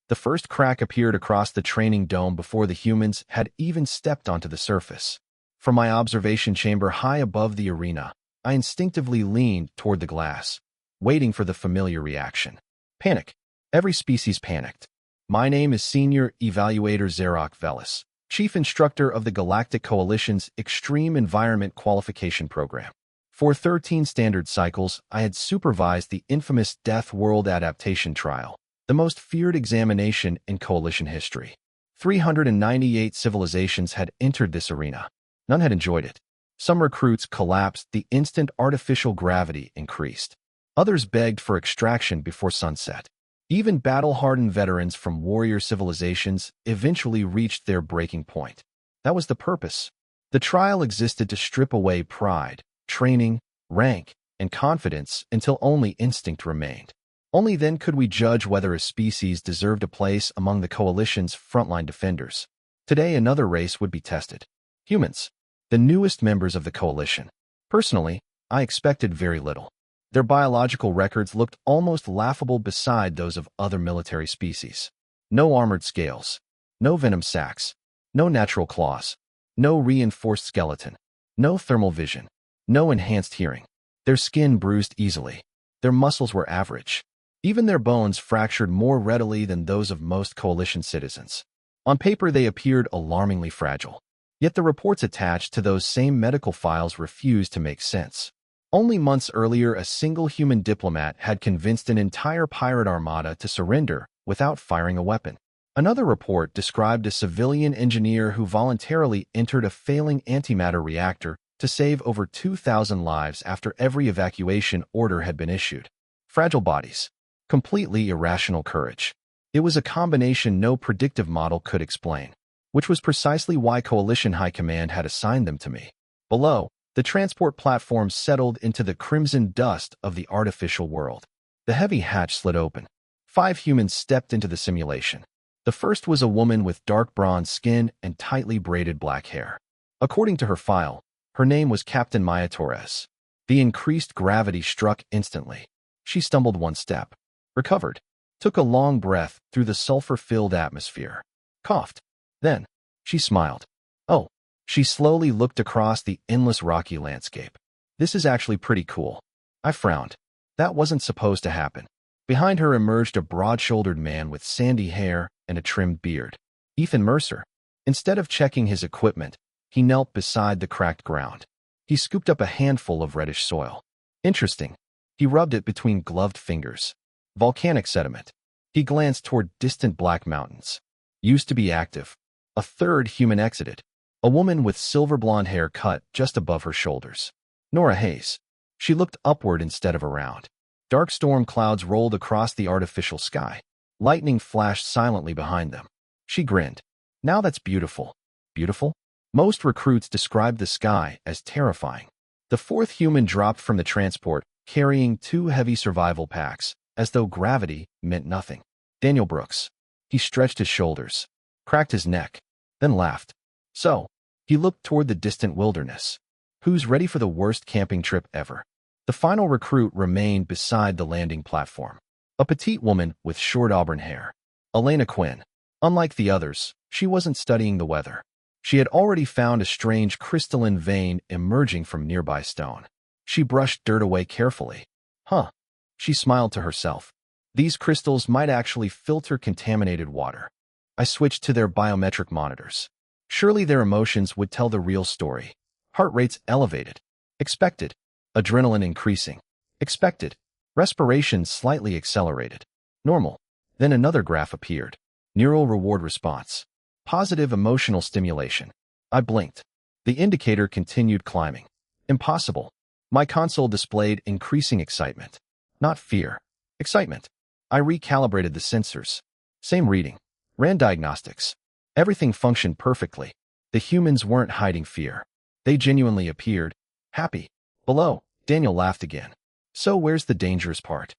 The first crack appeared across the training dome before the humans had even stepped onto the surface. From my observation chamber high above the arena, I instinctively leaned toward the glass, waiting for the familiar reaction. Panic. Every species panicked. My name is Senior Evaluator Xerok Velis, Chief Instructor of the Galactic Coalition's Extreme Environment Qualification Program. For 13 standard cycles, I had supervised the infamous Deathworld adaptation trial, the most feared examination in Coalition history. 398 civilizations had entered this arena. None had enjoyed it. Some recruits collapsed the instant artificial gravity increased. Others begged for extraction before sunset. Even battle-hardened veterans from warrior civilizations eventually reached their breaking point. That was the purpose. The trial existed to strip away pride, training, rank, and confidence until only instinct remained. Only then could we judge whether a species deserved a place among the Coalition's frontline defenders. Today, another race would be tested. Humans, the newest members of the Coalition. Personally, I expected very little. Their biological records looked almost laughable beside those of other military species. No armored scales, no venom sacs, no natural claws, no reinforced skeleton, no thermal vision, no enhanced hearing. Their skin bruised easily. Their muscles were average. Even their bones fractured more readily than those of most Coalition citizens. On paper, they appeared alarmingly fragile. Yet the reports attached to those same medical files refused to make sense. Only months earlier, a single human diplomat had convinced an entire pirate armada to surrender without firing a weapon. Another report described a civilian engineer who voluntarily entered a failing antimatter reactor to save over 2,000 lives after every evacuation order had been issued. Fragile bodies. Completely irrational courage. It was a combination no predictive model could explain, which was precisely why Coalition High Command had assigned them to me. Below, the transport platform settled into the crimson dust of the artificial world. The heavy hatch slid open. 5 humans stepped into the simulation. The first was a woman with dark bronze skin and tightly braided black hair. According to her file, her name was Captain Maya Torres. The increased gravity struck instantly. She stumbled one step, recovered, took a long breath through the sulfur-filled atmosphere, coughed. Then, she smiled. Oh, she slowly looked across the endless rocky landscape. This is actually pretty cool. I frowned. That wasn't supposed to happen. Behind her emerged a broad-shouldered man with sandy hair and a trimmed beard. Ethan Mercer. Instead of checking his equipment, he knelt beside the cracked ground. He scooped up a handful of reddish soil. Interesting. He rubbed it between gloved fingers. Volcanic sediment. He glanced toward distant black mountains. Used to be active. A third human exited. A woman with silver blonde hair cut just above her shoulders. Nora Hayes. She looked upward instead of around. Dark storm clouds rolled across the artificial sky. Lightning flashed silently behind them. She grinned. Now that's beautiful. Beautiful? Most recruits described the sky as terrifying. The fourth human dropped from the transport, carrying 2 heavy survival packs, as though gravity meant nothing. Daniel Brooks. He stretched his shoulders, cracked his neck, then laughed. So, he looked toward the distant wilderness. Who's ready for the worst camping trip ever? The final recruit remained beside the landing platform. A petite woman with short auburn hair. Elena Quinn. Unlike the others, she wasn't studying the weather. She had already found a strange crystalline vein emerging from nearby stone. She brushed dirt away carefully. Huh. She smiled to herself. These crystals might actually filter contaminated water. I switched to their biometric monitors. Surely their emotions would tell the real story. Heart rates elevated. Expected. Adrenaline increasing. Expected. Respiration slightly accelerated. Normal. Then another graph appeared. Neural reward response. Positive emotional stimulation. I blinked. The indicator continued climbing. Impossible. My console displayed increasing excitement. Not fear. Excitement. I recalibrated the sensors. Same reading. Ran diagnostics. Everything functioned perfectly. The humans weren't hiding fear. They genuinely appeared happy. Below, Daniel laughed again. So where's the dangerous part?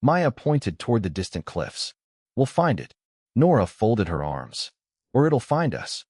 Maya pointed toward the distant cliffs. We'll find it. Nora folded her arms. Or it'll find us.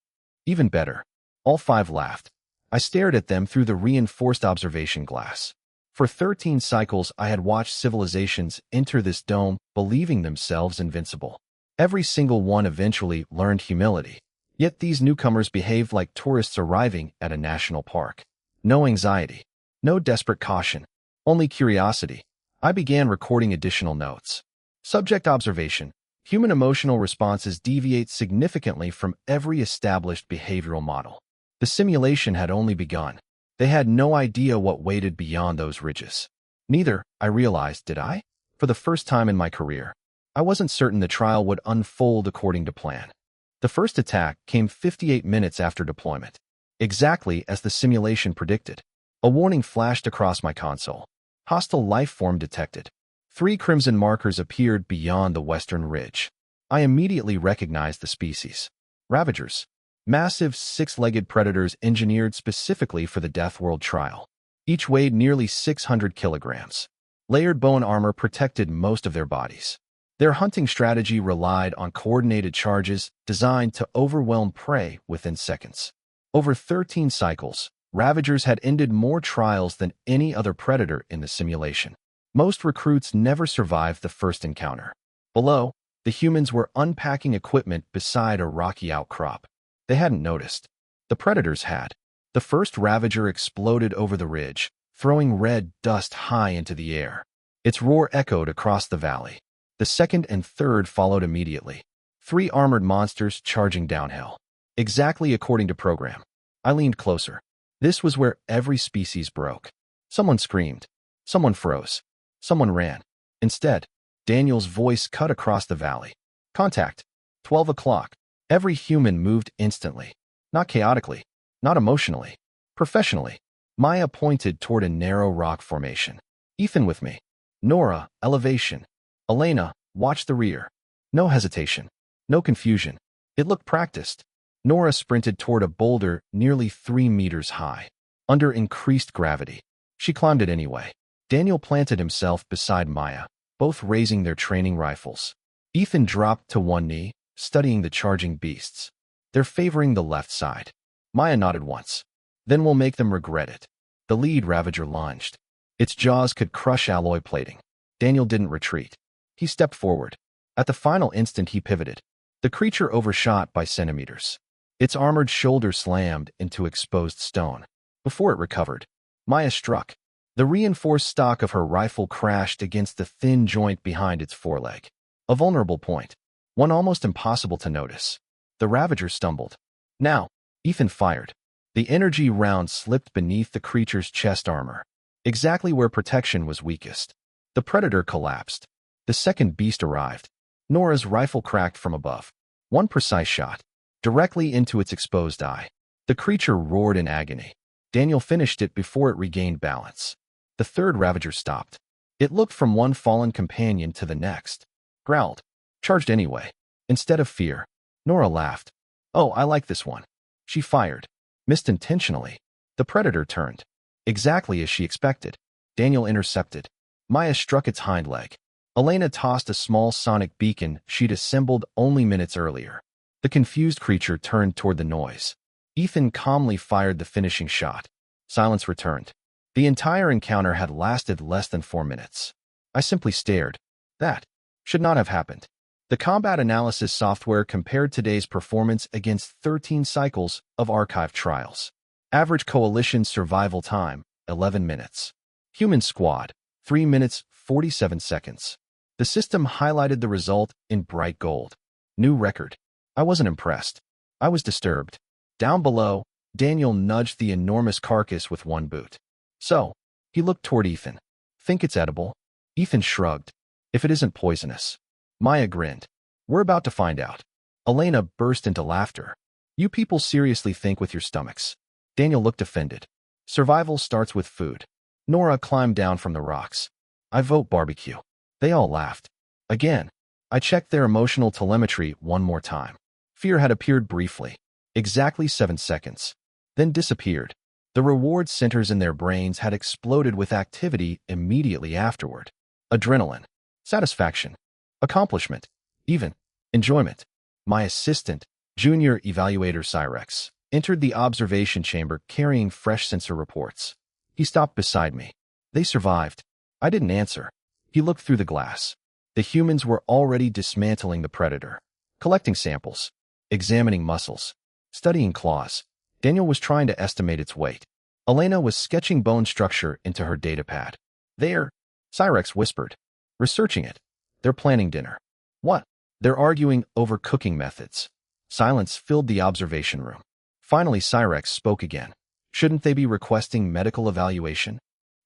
Even better. All 5 laughed. I stared at them through the reinforced observation glass. For 13 cycles, I had watched civilizations enter this dome, believing themselves invincible. Every single one eventually learned humility. Yet these newcomers behaved like tourists arriving at a national park. No anxiety, no desperate caution, only curiosity. I began recording additional notes. Subject observation. Human emotional responses deviate significantly from every established behavioral model. The simulation had only begun. They had no idea what waited beyond those ridges. Neither, I realized, did I? For the first time in my career, I wasn't certain the trial would unfold according to plan. The first attack came 58 minutes after deployment, exactly as the simulation predicted. A warning flashed across my console. Hostile life form detected. 3 crimson markers appeared beyond the western ridge. I immediately recognized the species. Ravagers. Massive 6-legged predators engineered specifically for the Deathworld trial. Each weighed nearly 600 kilograms. Layered bone armor protected most of their bodies. Their hunting strategy relied on coordinated charges designed to overwhelm prey within seconds. Over 13 cycles, Ravagers had ended more trials than any other predator in the simulation. Most recruits never survived the first encounter. Below, the humans were unpacking equipment beside a rocky outcrop. They hadn't noticed. The predators had. The first Ravager exploded over the ridge, throwing red dust high into the air. Its roar echoed across the valley. The second and third followed immediately. 3 armored monsters charging downhill. Exactly according to program. I leaned closer. This was where every species broke. Someone screamed. Someone froze. Someone ran. Instead, Daniel's voice cut across the valley. Contact. 12 o'clock. Every human moved instantly. Not chaotically. Not emotionally. Professionally. Maya pointed toward a narrow rock formation. Ethan with me. Nora, elevation. Elena, watch the rear. No hesitation. No confusion. It looked practiced. Nora sprinted toward a boulder nearly 3 meters high. Under increased gravity, she climbed it anyway. Daniel planted himself beside Maya, both raising their training rifles. Ethan dropped to one knee, studying the charging beasts. They're favoring the left side. Maya nodded once. Then we'll make them regret it. The lead Ravager lunged. Its jaws could crush alloy plating. Daniel didn't retreat. He stepped forward. At the final instant, he pivoted. The creature overshot by centimeters. Its armored shoulder slammed into exposed stone. Before it recovered, Maya struck. The reinforced stock of her rifle crashed against the thin joint behind its foreleg. A vulnerable point. One almost impossible to notice. The Ravager stumbled. Now, Ethan fired. The energy round slipped beneath the creature's chest armor, exactly where protection was weakest. The predator collapsed. The second beast arrived. Nora's rifle cracked from above. One precise shot, directly into its exposed eye. The creature roared in agony. Daniel finished it before it regained balance. The third Ravager stopped. It looked from one fallen companion to the next. Growled. Charged anyway. Instead of fear. Nora laughed. Oh, I like this one. She fired. Missed intentionally. The predator turned. Exactly as she expected. Daniel intercepted. Maya struck its hind leg. Elena tossed a small sonic beacon she'd assembled only minutes earlier. The confused creature turned toward the noise. Ethan calmly fired the finishing shot. Silence returned. The entire encounter had lasted less than 4 minutes. I simply stared. That should not have happened. The combat analysis software compared today's performance against 13 cycles of archived trials. Average coalition survival time, 11 minutes. Human squad, 3 minutes, 47 seconds. The system highlighted the result in bright gold. New record. I wasn't impressed. I was disturbed. Down below, Daniel nudged the enormous carcass with one boot. So, he looked toward Ethan. Think it's edible? Ethan shrugged. If it isn't poisonous. Maya grinned. We're about to find out. Elena burst into laughter. You people seriously think with your stomachs. Daniel looked offended. Survival starts with food. Nora climbed down from the rocks. I vote barbecue. They all laughed. Again, I checked their emotional telemetry one more time. Fear had appeared briefly. Exactly 7 seconds. Then disappeared. The reward centers in their brains had exploded with activity immediately afterward. Adrenaline. Satisfaction. Accomplishment. Even. Enjoyment. My assistant, Junior Evaluator Cyrex, entered the observation chamber carrying fresh sensor reports. He stopped beside me. They survived. I didn't answer. He looked through the glass. The humans were already dismantling the predator. collecting samples, examining muscles, studying claws. Daniel was trying to estimate its weight. Elena was sketching bone structure into her datapad. There, Cyrex whispered. Researching it. They're planning dinner. What? They're arguing over cooking methods. Silence filled the observation room. Finally, Cyrex spoke again. Shouldn't they be requesting medical evaluation?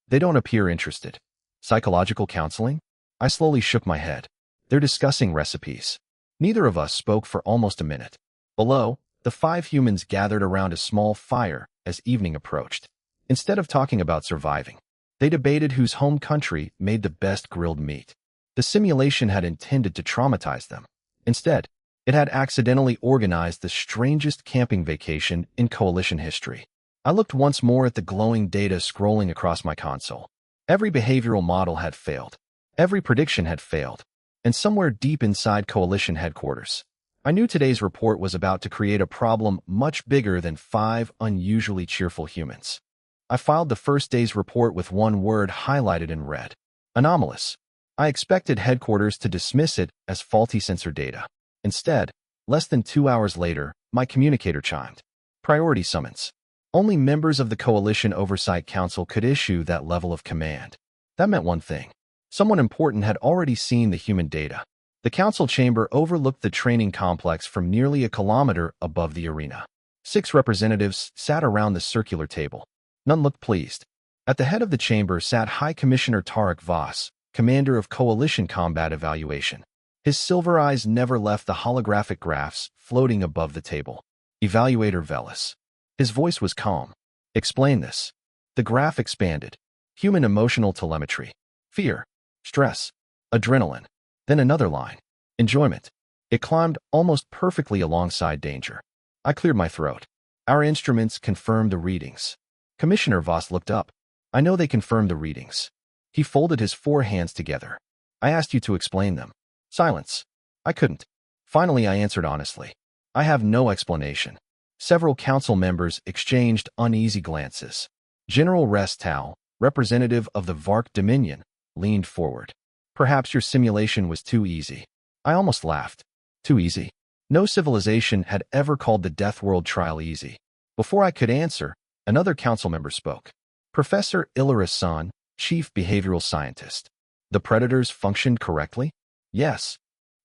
They don't appear interested. Psychological counseling? I slowly shook my head. They're discussing recipes. Neither of us spoke for almost a minute. Below, the 5 humans gathered around a small fire as evening approached. Instead of talking about surviving, they debated whose home country made the best grilled meat. The simulation had intended to traumatize them. Instead, it had accidentally organized the strangest camping vacation in Coalition history. I looked once more at the glowing data scrolling across my console. Every behavioral model had failed. Every prediction had failed. And somewhere deep inside Coalition headquarters, I knew today's report was about to create a problem much bigger than 5 unusually cheerful humans. I filed the first day's report with one word highlighted in red. Anomalous. I expected headquarters to dismiss it as faulty sensor data. Instead, less than 2 hours later, my communicator chimed. Priority summons. Only members of the Coalition Oversight Council could issue that level of command. That meant one thing. Someone important had already seen the human data. The council chamber overlooked the training complex from nearly a kilometer above the arena. 6 representatives sat around the circular table. None looked pleased. At the head of the chamber sat High Commissioner Tarek Voss, commander of Coalition Combat Evaluation. His silver eyes never left the holographic graphs floating above the table. Evaluator Velis. His voice was calm. Explain this. The graph expanded. Human emotional telemetry. Fear. Stress. Adrenaline. Then another line. Enjoyment. It climbed almost perfectly alongside danger. I cleared my throat. Our instruments confirmed the readings. Commissioner Voss looked up. I know they confirmed the readings. He folded his 4 hands together. I asked you to explain them. Silence. I couldn't. Finally, I answered honestly. I have no explanation. Several council members exchanged uneasy glances. General Restow, representative of the Vark Dominion, leaned forward. Perhaps your simulation was too easy. I almost laughed. Too easy? No civilization had ever called the Deathworld trial easy. Before I could answer, another council member spoke. Professor Ilaris San, chief behavioral scientist. The predators functioned correctly? Yes.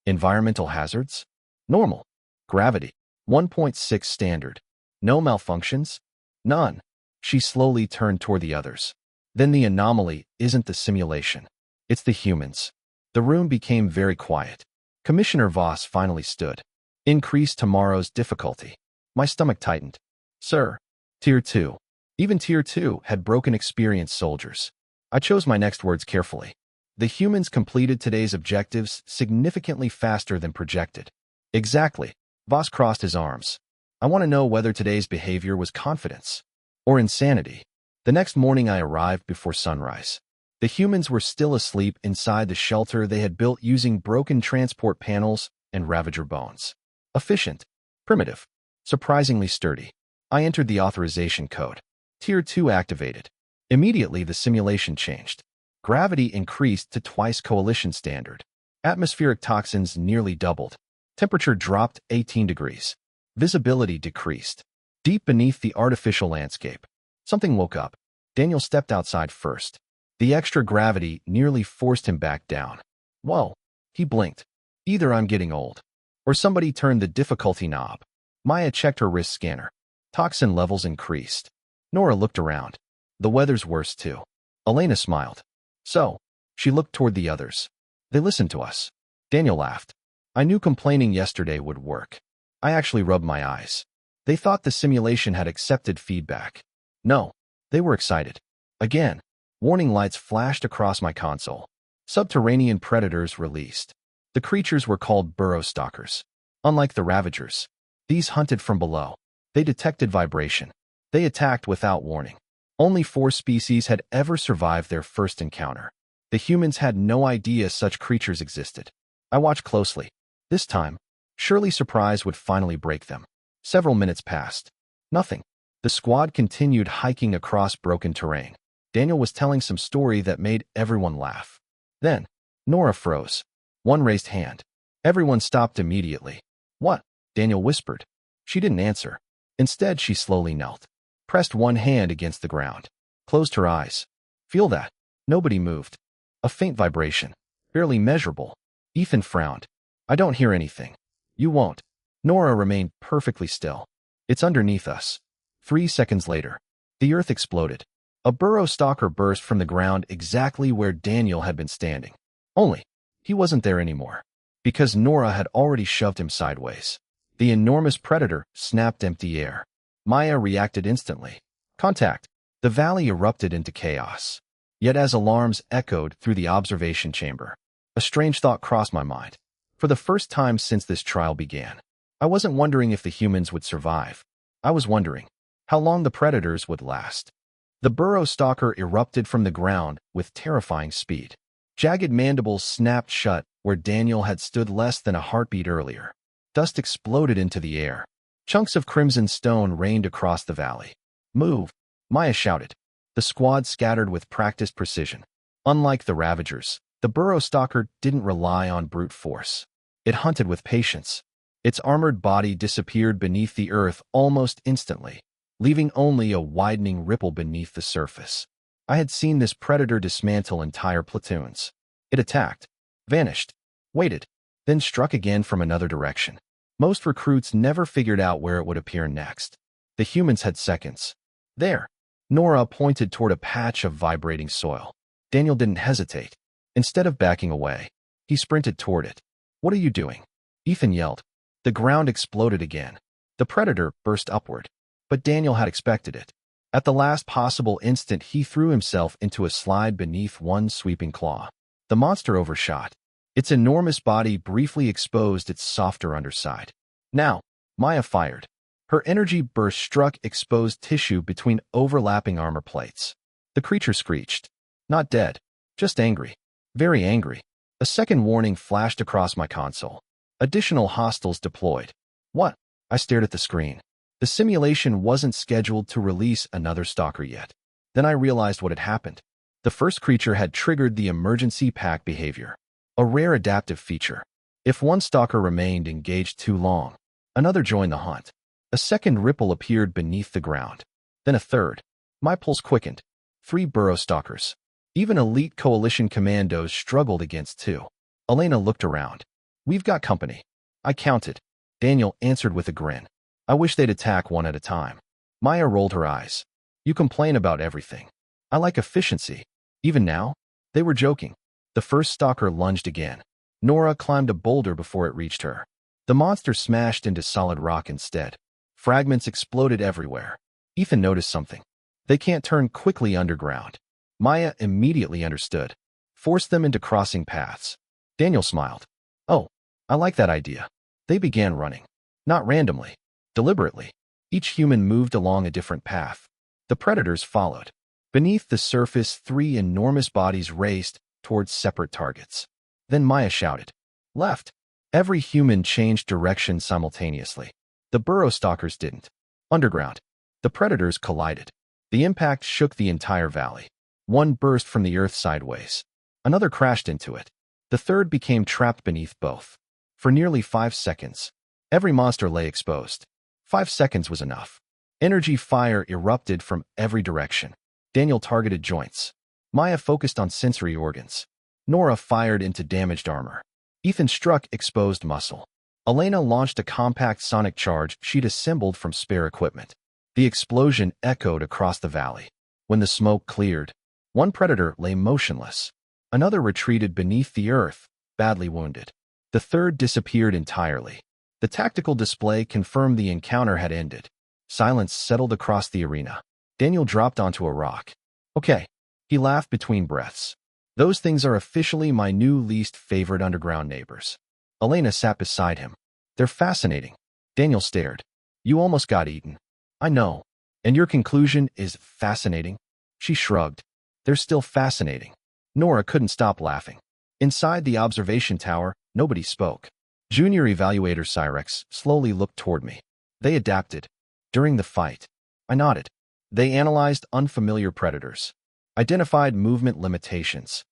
Environmental hazards? Normal. Gravity. 1.6 standard. No malfunctions? None. She slowly turned toward the others. Then the anomaly isn't the simulation. It's the humans. The room became very quiet. Commissioner Voss finally stood. Increase tomorrow's difficulty. My stomach tightened. Sir. Tier 2. Even Tier 2 had broken experienced soldiers. I chose my next words carefully. The humans completed today's objectives significantly faster than projected. Exactly. Voss crossed his arms. I want to know whether today's behavior was confidence or insanity. The next morning I arrived before sunrise. The humans were still asleep inside the shelter they had built using broken transport panels and Ravager bones. Efficient. Primitive. Surprisingly sturdy. I entered the authorization code. Tier 2 activated. Immediately the simulation changed. Gravity increased to twice Coalition standard. Atmospheric toxins nearly doubled. Temperature dropped 18 degrees. Visibility decreased. Deep beneath the artificial landscape, something woke up. Daniel stepped outside first. The extra gravity nearly forced him back down. Whoa. He blinked. Either I'm getting old, or somebody turned the difficulty knob. Maya checked her wrist scanner. Toxin levels increased. Nora looked around. The weather's worse too. Elena smiled. So, she looked toward the others. They listened to us. Daniel laughed. I knew complaining yesterday would work. I actually rubbed my eyes. They thought the simulation had accepted feedback. No, they were excited. Again, warning lights flashed across my console. Subterranean predators released. The creatures were called burrow stalkers. Unlike the Ravagers, these hunted from below. They detected vibration. They attacked without warning. Only 4 species had ever survived their first encounter. The humans had no idea such creatures existed. I watched closely. This time, surely surprise would finally break them. Several minutes passed. Nothing. The squad continued hiking across broken terrain. Daniel was telling some story that made everyone laugh. Then, Nora froze. One raised hand. Everyone stopped immediately. What? Daniel whispered. She didn't answer. Instead, she slowly knelt, pressed one hand against the ground, closed her eyes. Feel that? Nobody moved. A faint vibration, barely measurable. Ethan frowned. I don't hear anything. You won't. Nora remained perfectly still. It's underneath us. 3 seconds later, the earth exploded. A burrow stalker burst from the ground exactly where Daniel had been standing. Only, he wasn't there anymore, because Nora had already shoved him sideways. The enormous predator snapped empty air. Maya reacted instantly. Contact. The valley erupted into chaos. Yet as alarms echoed through the observation chamber, a strange thought crossed my mind. For the first time since this trial began, I wasn't wondering if the humans would survive. I was wondering how long the predators would last. The burrow stalker erupted from the ground with terrifying speed. Jagged mandibles snapped shut where Daniel had stood less than a heartbeat earlier. Dust exploded into the air. Chunks of crimson stone rained across the valley. Move! Maya shouted. The squad scattered with practiced precision. Unlike the Ravagers, the burrow stalker didn't rely on brute force. It hunted with patience. Its armored body disappeared beneath the earth almost instantly, leaving only a widening ripple beneath the surface. I had seen this predator dismantle entire platoons. It attacked, vanished, waited, then struck again from another direction. Most recruits never figured out where it would appear next. The humans had seconds. There. Nora pointed toward a patch of vibrating soil. Daniel didn't hesitate. Instead of backing away, he sprinted toward it. What are you doing? Ethan yelled. The ground exploded again. The predator burst upward. But Daniel had expected it. At the last possible instant, he threw himself into a slide beneath one sweeping claw. The monster overshot. Its enormous body briefly exposed its softer underside. Now, Maya fired. Her energy burst struck exposed tissue between overlapping armor plates. The creature screeched. Not dead, just angry. Very angry. A second warning flashed across my console. Additional hostiles deployed. What? I stared at the screen. The simulation wasn't scheduled to release another stalker yet. Then I realized what had happened. The first creature had triggered the emergency pack behavior, a rare adaptive feature. If one stalker remained engaged too long, another joined the hunt. A second ripple appeared beneath the ground. Then a third. My pulse quickened. 3 burrow stalkers. Even elite coalition commandos struggled against 2. Elena looked around. We've got company. I counted. Daniel answered with a grin. I wish they'd attack one at a time. Maya rolled her eyes. You complain about everything. I like efficiency. Even now? They were joking. The first stalker lunged again. Nora climbed a boulder before it reached her. The monster smashed into solid rock instead. Fragments exploded everywhere. Ethan noticed something. They can't turn quickly underground. Maya immediately understood. Force them into crossing paths. Daniel smiled. Oh, I like that idea. They began running. Not randomly. Deliberately. Each human moved along a different path. The predators followed. Beneath the surface, 3 enormous bodies raced towards separate targets. Then Maya shouted. Left. Every human changed direction simultaneously. The burrow stalkers didn't. Underground. The predators collided. The impact shook the entire valley. One burst from the earth sideways. Another crashed into it. The third became trapped beneath both. For nearly 5 seconds, every monster lay exposed. 5 seconds was enough. Energy fire erupted from every direction. Daniel targeted joints. Maya focused on sensory organs. Nora fired into damaged armor. Ethan struck exposed muscle. Elena launched a compact sonic charge she'd assembled from spare equipment. The explosion echoed across the valley. When the smoke cleared, one predator lay motionless. Another retreated beneath the earth, badly wounded. The third disappeared entirely. The tactical display confirmed the encounter had ended. Silence settled across the arena. Daniel dropped onto a rock. Okay. He laughed between breaths. Those things are officially my new least favorite underground neighbors. Elena sat beside him. They're fascinating. Daniel stared. You almost got eaten. I know. And your conclusion is fascinating? She shrugged. They're still fascinating. Nora couldn't stop laughing. Inside the observation tower, nobody spoke. Junior Evaluator Cyrex slowly looked toward me. They adapted. During the fight, I nodded. They analyzed unfamiliar predators, identified movement limitations,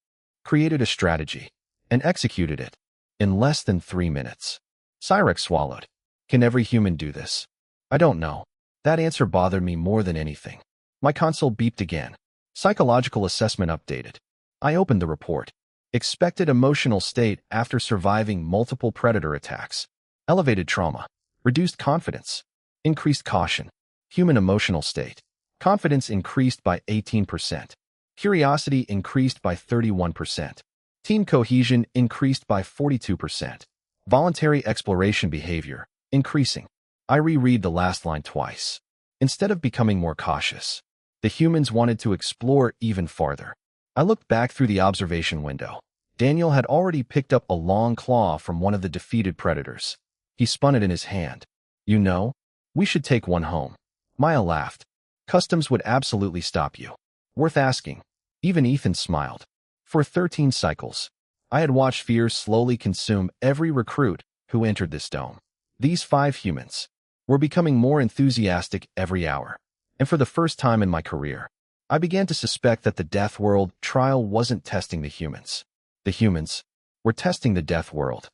created a strategy, and executed it in less than 3 minutes. Cyrex swallowed. Can every human do this? I don't know. That answer bothered me more than anything. My console beeped again. Psychological assessment updated. I opened the report. Expected emotional state after surviving multiple predator attacks. Elevated trauma. Reduced confidence. Increased caution. Human emotional state. Confidence increased by 18%. Curiosity increased by 31%. Team cohesion increased by 42%. Voluntary exploration behavior, increasing. I reread the last line twice. Instead of becoming more cautious, the humans wanted to explore even farther. I looked back through the observation window. Daniel had already picked up a long claw from one of the defeated predators. He spun it in his hand. You know, we should take one home. Maya laughed. Customs would absolutely stop you. Worth asking. Even Ethan smiled. For 13 cycles, I had watched fear slowly consume every recruit who entered this dome. These 5 humans were becoming more enthusiastic every hour. And for the first time in my career, I began to suspect that the Deathworld trial wasn't testing the humans. The humans were testing the Deathworld.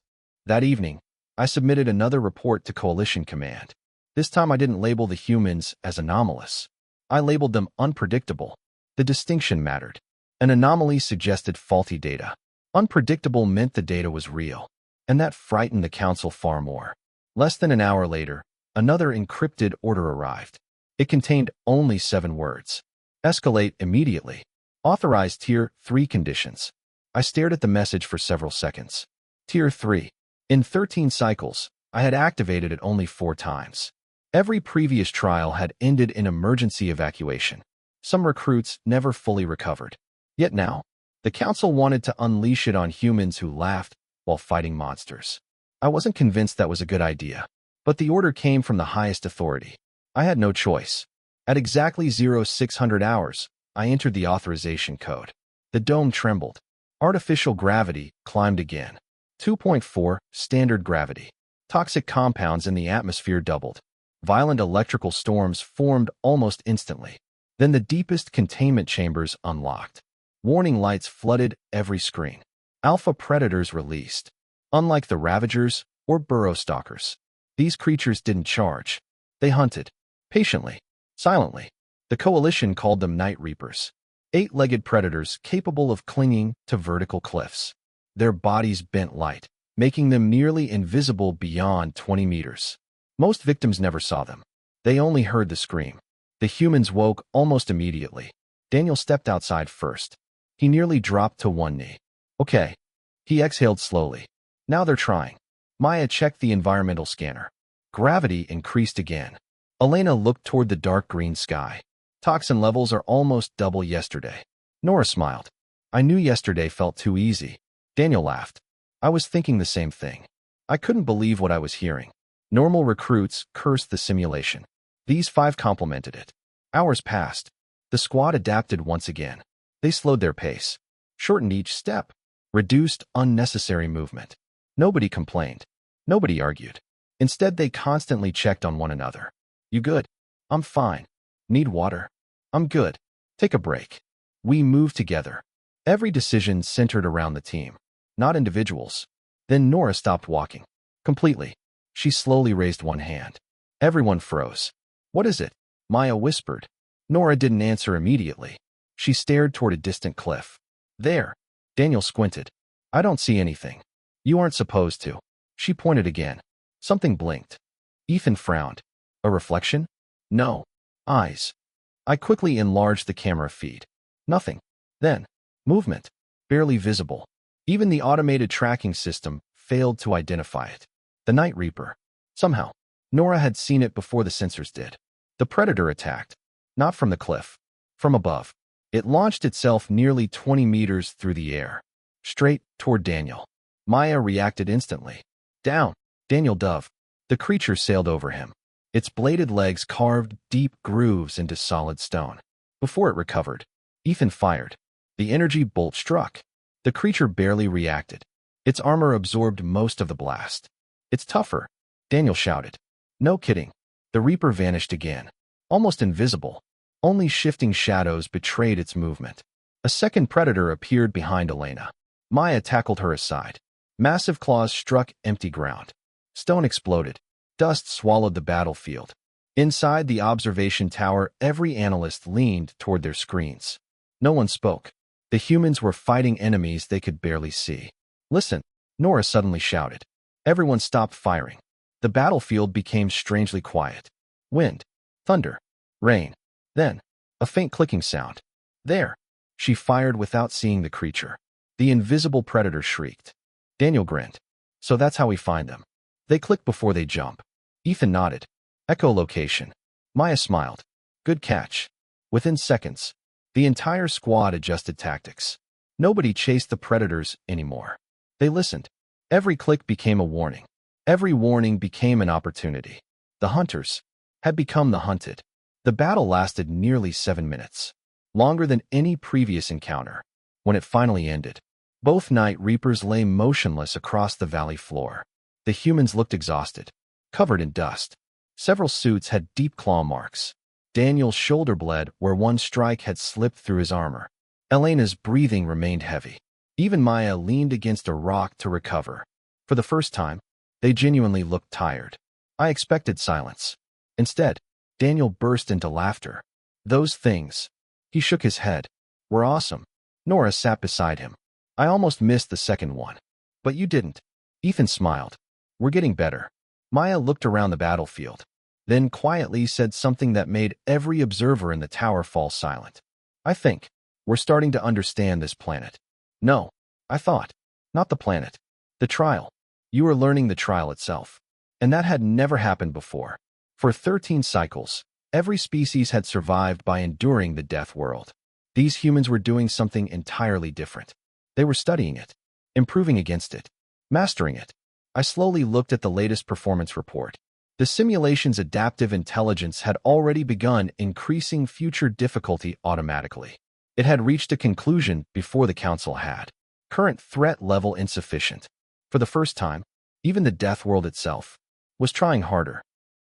That evening, I submitted another report to Coalition Command. This time I didn't label the humans as anomalous. I labeled them unpredictable. The distinction mattered. An anomaly suggested faulty data. Unpredictable meant the data was real. And that frightened the council far more. Less than an hour later, another encrypted order arrived. It contained only 7 words. Escalate immediately. Authorize Tier 3 conditions. I stared at the message for several seconds. Tier 3. In 13 cycles, I had activated it only 4 times. Every previous trial had ended in emergency evacuation. Some recruits never fully recovered. Yet now, the council wanted to unleash it on humans who laughed while fighting monsters. I wasn't convinced that was a good idea, but the order came from the highest authority. I had no choice. At exactly 0600 hours, I entered the authorization code. The dome trembled. Artificial gravity climbed again. 2.4 standard gravity. Toxic compounds in the atmosphere doubled. Violent electrical storms formed almost instantly. Then the deepest containment chambers unlocked. Warning lights flooded every screen. Alpha predators released. Unlike the Ravagers or Burrow Stalkers, these creatures didn't charge. They hunted. Patiently. Silently. The Coalition called them Night Reapers. 8-legged predators capable of clinging to vertical cliffs. Their bodies bent light, making them nearly invisible beyond 20 meters. Most victims never saw them. They only heard the scream. The humans woke almost immediately. Daniel stepped outside first. He nearly dropped to one knee. Okay. He exhaled slowly. Now they're trying. Maya checked the environmental scanner. Gravity increased again. Elena looked toward the dark green sky. Toxin levels are almost double yesterday. Nora smiled. I knew yesterday felt too easy. Daniel laughed. I was thinking the same thing. I couldn't believe what I was hearing. Normal recruits cursed the simulation. These 5 complimented it. Hours passed. The squad adapted once again. They slowed their pace, shortened each step, reduced unnecessary movement. Nobody complained. Nobody argued. Instead, they constantly checked on one another. You good? I'm fine. Need water? I'm good. Take a break. We moved together. Every decision centered around the team, not individuals. Then Nora stopped walking. Completely. She slowly raised one hand. Everyone froze. What is it? Maya whispered. Nora didn't answer immediately. She stared toward a distant cliff. There. Daniel squinted. I don't see anything. You aren't supposed to. She pointed again. Something blinked. Ethan frowned. A reflection? No. Eyes. I quickly enlarged the camera feed. Nothing. Then, movement. Barely visible. Even the automated tracking system failed to identify it. The Night Reaper. Somehow, Nora had seen it before the sensors did. The predator attacked. Not from the cliff. From above. It launched itself nearly 20 meters through the air. Straight toward Daniel. Maya reacted instantly. Down. Daniel dove. The creature sailed over him. Its bladed legs carved deep grooves into solid stone. Before it recovered, Ethan fired. The energy bolt struck. The creature barely reacted. Its armor absorbed most of the blast. It's tougher, Daniel shouted. No kidding. The Reaper vanished again. Almost invisible. Only shifting shadows betrayed its movement. A second predator appeared behind Elena. Maya tackled her aside. Massive claws struck empty ground. Stone exploded. Dust swallowed the battlefield. Inside the observation tower, every analyst leaned toward their screens. No one spoke. The humans were fighting enemies they could barely see. "Listen," Nora suddenly shouted. Everyone stopped firing. The battlefield became strangely quiet. Wind, thunder, rain. Then, a faint clicking sound. "There!" She fired without seeing the creature. The invisible predator shrieked. Daniel grinned. "So that's how we find them. They click before they jump." Ethan nodded. "Echolocation." Maya smiled. "Good catch." Within seconds, the entire squad adjusted tactics. Nobody chased the predators anymore. They listened. Every click became a warning. Every warning became an opportunity. The hunters had become the hunted. The battle lasted nearly 7 minutes, longer than any previous encounter. When it finally ended, both Night Reapers lay motionless across the valley floor. The humans looked exhausted, covered in dust. Several suits had deep claw marks. Daniel's shoulder bled where one strike had slipped through his armor. Elena's breathing remained heavy. Even Maya leaned against a rock to recover. For the first time, they genuinely looked tired. I expected silence. Instead, Daniel burst into laughter. "Those things," he shook his head, "were awesome." Nora sat beside him. "I almost missed the second one. But you didn't." Ethan smiled. "We're getting better." Maya looked around the battlefield, then quietly said something that made every observer in the tower fall silent. "I think we're starting to understand this planet." "No," I thought. "Not the planet. The trial. You were learning the trial itself." And that had never happened before. For 13 cycles, every species had survived by enduring the death world. These humans were doing something entirely different. They were studying it, improving against it, mastering it. I slowly looked at the latest performance report. The simulation's adaptive intelligence had already begun increasing future difficulty automatically. It had reached a conclusion before the council had. Current threat level insufficient. For the first time, even the death world itself was trying harder.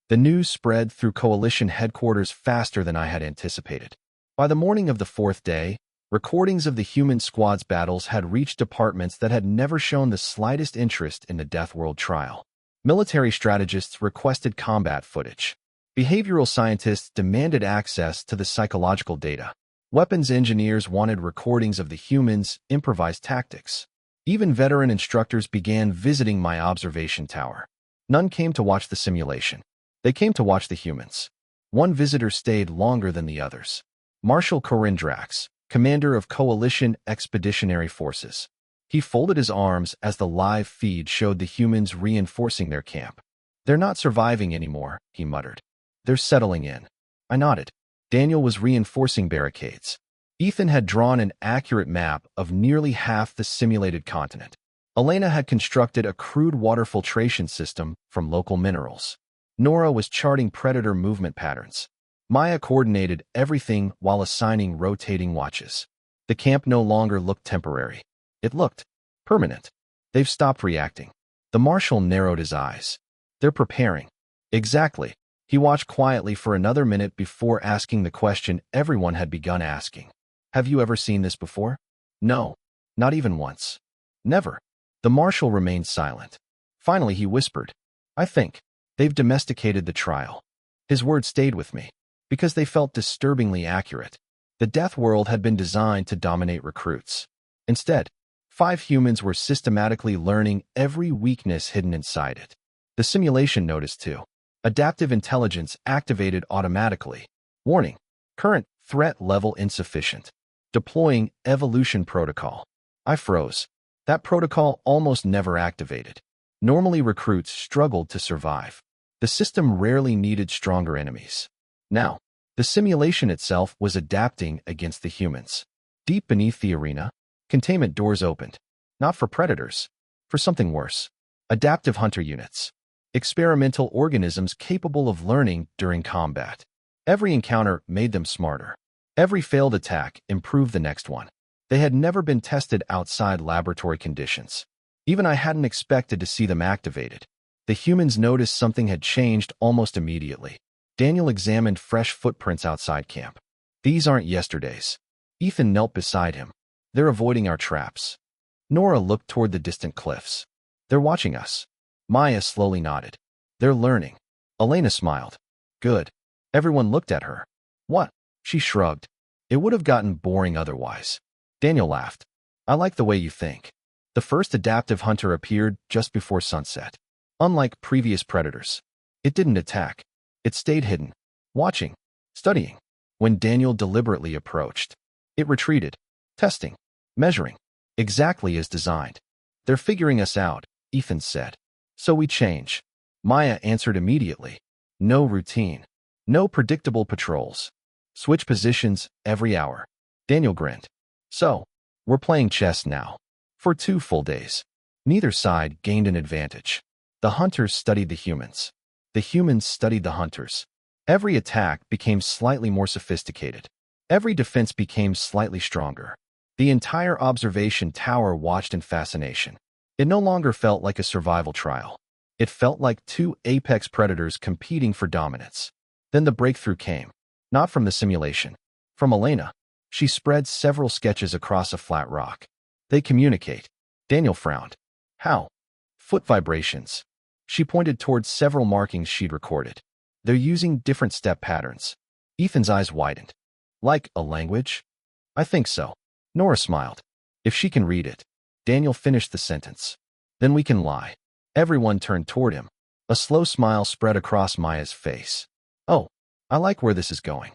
The news spread through coalition headquarters faster than I had anticipated. By the morning of the 4th day, recordings of the human squad's battles had reached departments that had never shown the slightest interest in the death world trial. Military strategists requested combat footage. Behavioral scientists demanded access to the psychological data. Weapons engineers wanted recordings of the humans' improvised tactics. Even veteran instructors began visiting my observation tower. None came to watch the simulation. They came to watch the humans. One visitor stayed longer than the others. Marshal Corindrax, commander of Coalition Expeditionary Forces. He folded his arms as the live feed showed the humans reinforcing their camp. "They're not surviving anymore," he muttered. "They're settling in." I nodded. Daniel was reinforcing barricades. Ethan had drawn an accurate map of nearly half the simulated continent. Elena had constructed a crude water filtration system from local minerals. Nora was charting predator movement patterns. Maya coordinated everything while assigning rotating watches. The camp no longer looked temporary. It looked permanent. "They've stopped reacting." The marshal narrowed his eyes. "They're preparing." "Exactly." He watched quietly for another minute before asking the question everyone had begun asking. "Have you ever seen this before?" "No, not even once." "Never." The marshal remained silent. Finally, he whispered, "I think they've domesticated the trial." His words stayed with me, because they felt disturbingly accurate. The death world had been designed to dominate recruits. Instead, 5 humans were systematically learning every weakness hidden inside it. The simulation noticed too. Adaptive intelligence activated automatically. Warning: current threat level insufficient. Deploying evolution protocol. I froze. That protocol almost never activated. Normally recruits struggled to survive. The system rarely needed stronger enemies. Now, the simulation itself was adapting against the humans. Deep beneath the arena, containment doors opened. Not for predators, for something worse. Adaptive hunter units. Experimental organisms capable of learning during combat. Every encounter made them smarter. Every failed attack improved the next one. They had never been tested outside laboratory conditions. Even I hadn't expected to see them activated. The humans noticed something had changed almost immediately. Daniel examined fresh footprints outside camp. "These aren't yesterday's." Ethan knelt beside him. "They're avoiding our traps." Nora looked toward the distant cliffs. "They're watching us." Maya slowly nodded. "They're learning." Elena smiled. Good. Everyone looked at her. What? She shrugged. It would have gotten boring otherwise. Daniel laughed. I like the way you think. The first adaptive hunter appeared just before sunset. Unlike previous predators, it didn't attack. It stayed hidden, watching, studying. When Daniel deliberately approached, it retreated, testing, measuring, exactly as designed. They're figuring us out, Ethan said. So we change. Maya answered immediately. No routine. No predictable patrols. Switch positions every hour. Daniel grinned. So, we're playing chess now. For 2 full days. Neither side gained an advantage. The hunters studied the humans. The humans studied the hunters. Every attack became slightly more sophisticated. Every defense became slightly stronger. The entire observation tower watched in fascination. It no longer felt like a survival trial. It felt like 2 apex predators competing for dominance. Then the breakthrough came. Not from the simulation. From Elena. She spread several sketches across a flat rock. They communicate. Daniel frowned. How? Foot vibrations. She pointed towards several markings she'd recorded. They're using different step patterns. Ethan's eyes widened. Like a language? I think so. Nora smiled. If she can read it. Daniel finished the sentence. Then we can lie. Everyone turned toward him. A slow smile spread across Maya's face. Oh, I like where this is going.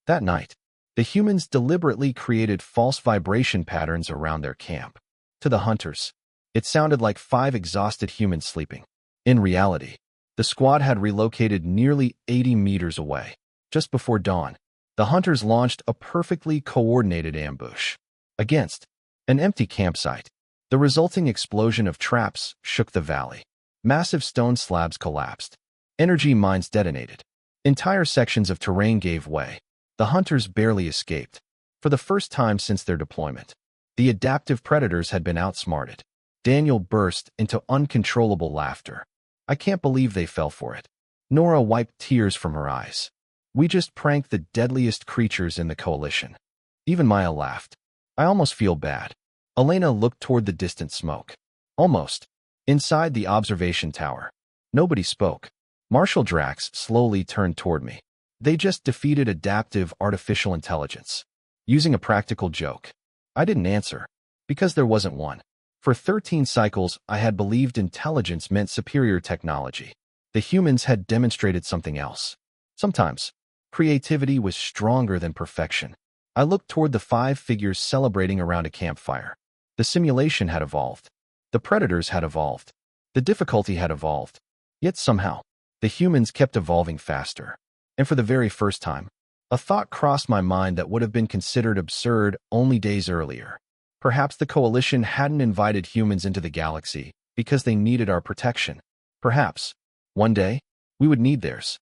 That night, the humans deliberately created false vibration patterns around their camp. To the hunters, it sounded like 5 exhausted humans sleeping. In reality, the squad had relocated nearly 80 meters away. Just before dawn, the hunters launched a perfectly coordinated ambush. Against an empty campsite, the resulting explosion of traps shook the valley. Massive stone slabs collapsed. Energy mines detonated. Entire sections of terrain gave way. The hunters barely escaped. For the first time since their deployment, the adaptive predators had been outsmarted. Daniel burst into uncontrollable laughter. I can't believe they fell for it. Nora wiped tears from her eyes. We just pranked the deadliest creatures in the coalition. Even Maya laughed. I almost feel bad. Elena looked toward the distant smoke. Almost. Inside the observation tower. Nobody spoke. Marshal Drax slowly turned toward me. They just defeated adaptive artificial intelligence. Using a practical joke. I didn't answer. Because there wasn't one. For 13 cycles, I had believed intelligence meant superior technology. The humans had demonstrated something else. Sometimes, creativity was stronger than perfection. I looked toward the 5 figures celebrating around a campfire. The simulation had evolved. The predators had evolved. The difficulty had evolved. Yet somehow, the humans kept evolving faster. And for the very first time, a thought crossed my mind that would have been considered absurd only days earlier. Perhaps the coalition hadn't invited humans into the galaxy because they needed our protection. Perhaps, one day, we would need theirs.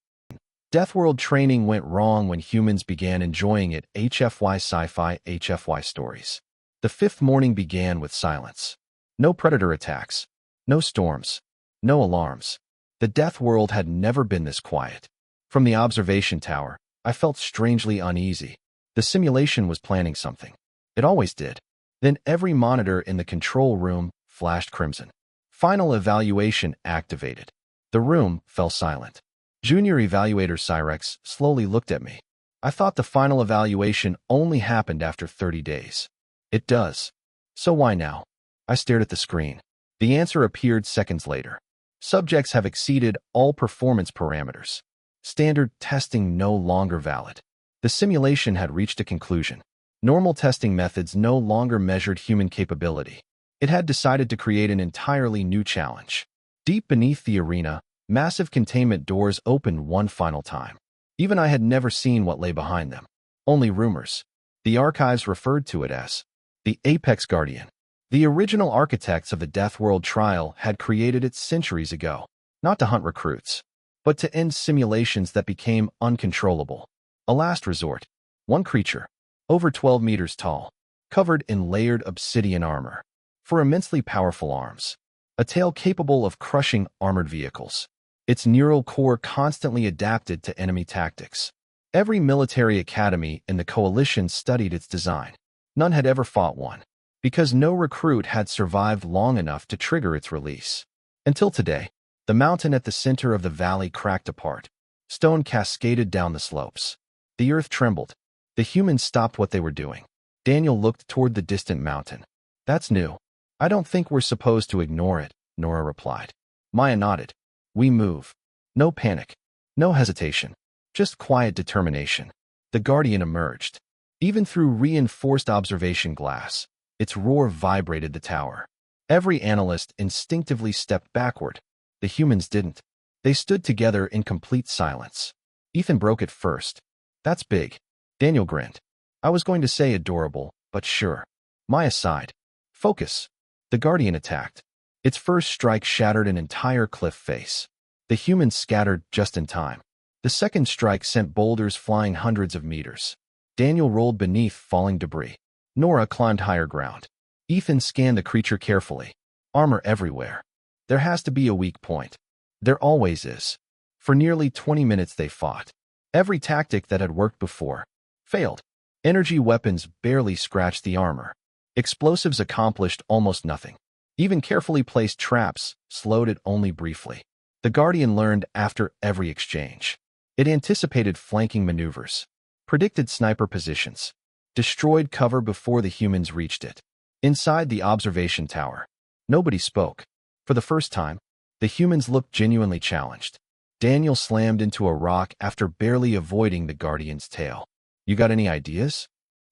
Deathworld training went wrong when humans began enjoying it. HFY Sci-Fi HFY Stories. The 5th morning began with silence. No predator attacks. No storms. No alarms. The Deathworld had never been this quiet. From the observation tower, I felt strangely uneasy. The simulation was planning something. It always did. Then every monitor in the control room flashed crimson. Final evaluation activated. The room fell silent. Junior evaluator Cyrex slowly looked at me. I thought the final evaluation only happened after 30 days. It does. So why now? I stared at the screen. The answer appeared seconds later. Subjects have exceeded all performance parameters. Standard testing no longer valid. The simulation had reached a conclusion. Normal testing methods no longer measured human capability. It had decided to create an entirely new challenge. Deep beneath the arena, massive containment doors opened one final time. Even I had never seen what lay behind them. Only rumors. The archives referred to it as the Apex Guardian. The original architects of the Deathworld trial had created it centuries ago, not to hunt recruits, but to end simulations that became uncontrollable. A last resort. One creature, over 12 meters tall, covered in layered obsidian armor, for immensely powerful arms, a tail capable of crushing armored vehicles. Its neural core constantly adapted to enemy tactics. Every military academy in the coalition studied its design. None had ever fought one, because no recruit had survived long enough to trigger its release. Until today, The mountain at the center of the valley cracked apart. Stone cascaded down the slopes. The earth trembled. The humans stopped what they were doing. Daniel looked toward the distant mountain. That's new. I don't think we're supposed to ignore it, Nora replied. Maya nodded. We move. No panic. No hesitation. Just quiet determination. The Guardian emerged. Even through reinforced observation glass, its roar vibrated the tower. Every analyst instinctively stepped backward. The humans didn't. They stood together in complete silence. Ethan broke it first. That's big. Daniel grinned. I was going to say adorable, but sure. Maya sighed. Focus. The Guardian attacked. Its first strike shattered an entire cliff face. The humans scattered just in time. The second strike sent boulders flying hundreds of meters. Daniel rolled beneath falling debris. Nora climbed higher ground. Ethan scanned the creature carefully. Armor everywhere. There has to be a weak point. There always is. For nearly 20 minutes they fought. Every tactic that had worked before failed. Energy weapons barely scratched the armor. Explosives accomplished almost nothing. Even carefully placed traps slowed it only briefly. The Guardian learned after every exchange. It anticipated flanking maneuvers, predicted sniper positions, destroyed cover before the humans reached it. Inside the observation tower, nobody spoke. For the first time, the humans looked genuinely challenged. Daniel slammed into a rock after barely avoiding the Guardian's tail. You got any ideas?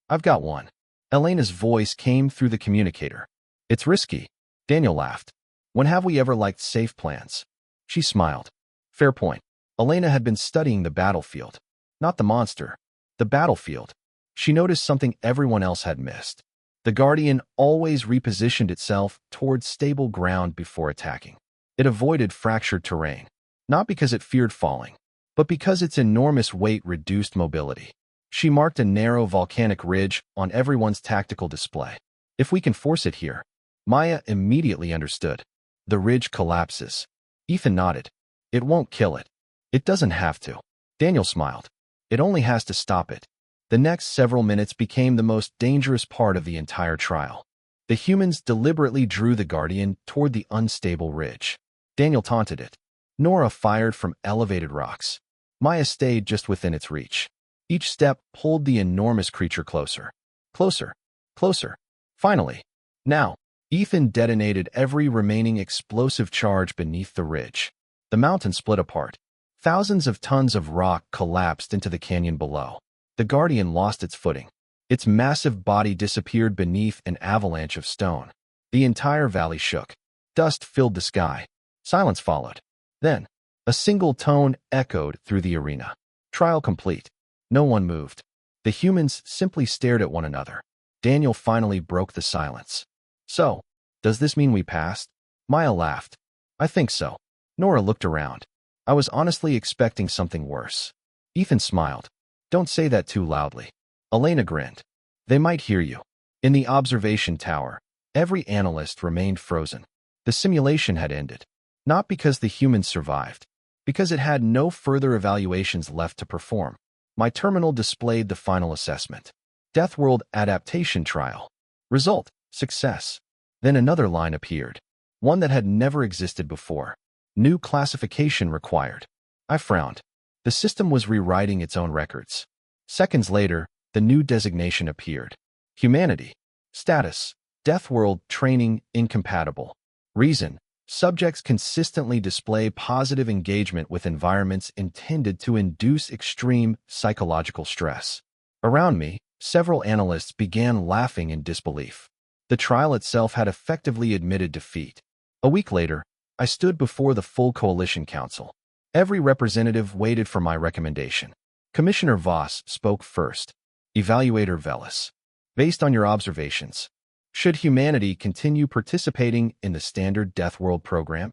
I've got one. Elena's voice came through the communicator. It's risky. Daniel laughed. When have we ever liked safe plans? She smiled. Fair point. Elena had been studying the battlefield. Not the monster. The battlefield. She noticed something everyone else had missed. The Guardian always repositioned itself towards stable ground before attacking. It avoided fractured terrain. Not because it feared falling, but because its enormous weight reduced mobility. She marked a narrow volcanic ridge on everyone's tactical display. If we can force it here. Maya immediately understood. The ridge collapses. Ethan nodded. It won't kill it. It doesn't have to. Daniel smiled. It only has to stop it. The next several minutes became the most dangerous part of the entire trial. The humans deliberately drew the Guardian toward the unstable ridge. Daniel taunted it. Nora fired from elevated rocks. Maya stayed just within its reach. Each step pulled the enormous creature closer. Closer. Closer. Finally. Now. Ethan detonated every remaining explosive charge beneath the ridge. The mountain split apart. Thousands of tons of rock collapsed into the canyon below. The Guardian lost its footing. Its massive body disappeared beneath an avalanche of stone. The entire valley shook. Dust filled the sky. Silence followed. Then, a single tone echoed through the arena. Trial complete. No one moved. The humans simply stared at one another. Daniel finally broke the silence. So, does this mean we passed? Maya laughed. I think so. Nora looked around. I was honestly expecting something worse. Ethan smiled. Don't say that too loudly. Elena grinned. They might hear you. In the observation tower, every analyst remained frozen. The simulation had ended. Not because the humans survived, because it had no further evaluations left to perform. My terminal displayed the final assessment. Deathworld adaptation trial. Result, success. Then another line appeared. One that had never existed before. New classification required. I frowned. The system was rewriting its own records. Seconds later, the new designation appeared. Humanity. Status. Deathworld training incompatible. Reason. Subjects consistently display positive engagement with environments intended to induce extreme psychological stress. Around me, several analysts began laughing in disbelief. The trial itself had effectively admitted defeat. A week later, I stood before the full Coalition Council. Every representative waited for my recommendation. Commissioner Voss spoke first. Evaluator Velis. Based on your observations, should humanity continue participating in the standard Deathworld program?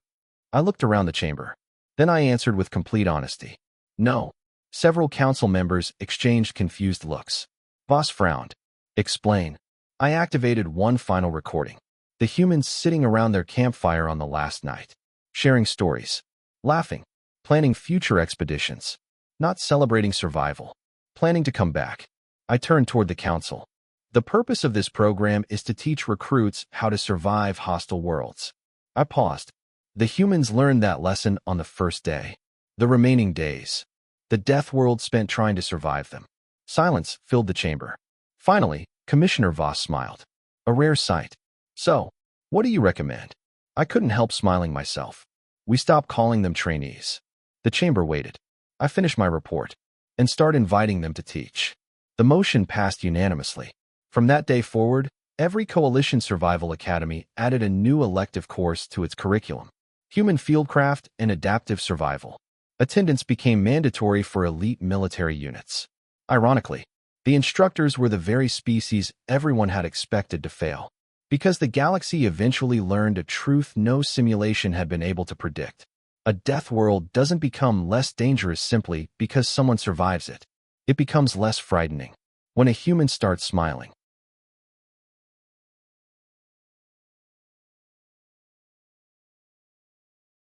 I looked around the chamber. Then I answered with complete honesty. No. Several council members exchanged confused looks. Voss frowned. Explain. I activated one final recording. The humans sitting around their campfire on the last night. Sharing stories. Laughing. Planning future expeditions. Not celebrating survival. Planning to come back. I turned toward the council. The purpose of this program is to teach recruits how to survive hostile worlds. I paused. The humans learned that lesson on the first day. The remaining days, the Deathworld spent trying to survive them. Silence filled the chamber. Finally, Commissioner Voss smiled. A rare sight. So, what do you recommend? I couldn't help smiling myself. We stopped calling them trainees. The chamber waited. I finished my report and started inviting them to teach. The motion passed unanimously. From that day forward, every Coalition Survival Academy added a new elective course to its curriculum: Human Fieldcraft and Adaptive Survival. Attendance became mandatory for elite military units. Ironically, the instructors were the very species everyone had expected to fail, because the galaxy eventually learned a truth no simulation had been able to predict. A death world doesn't become less dangerous simply because someone survives it. It becomes less frightening when a human starts smiling.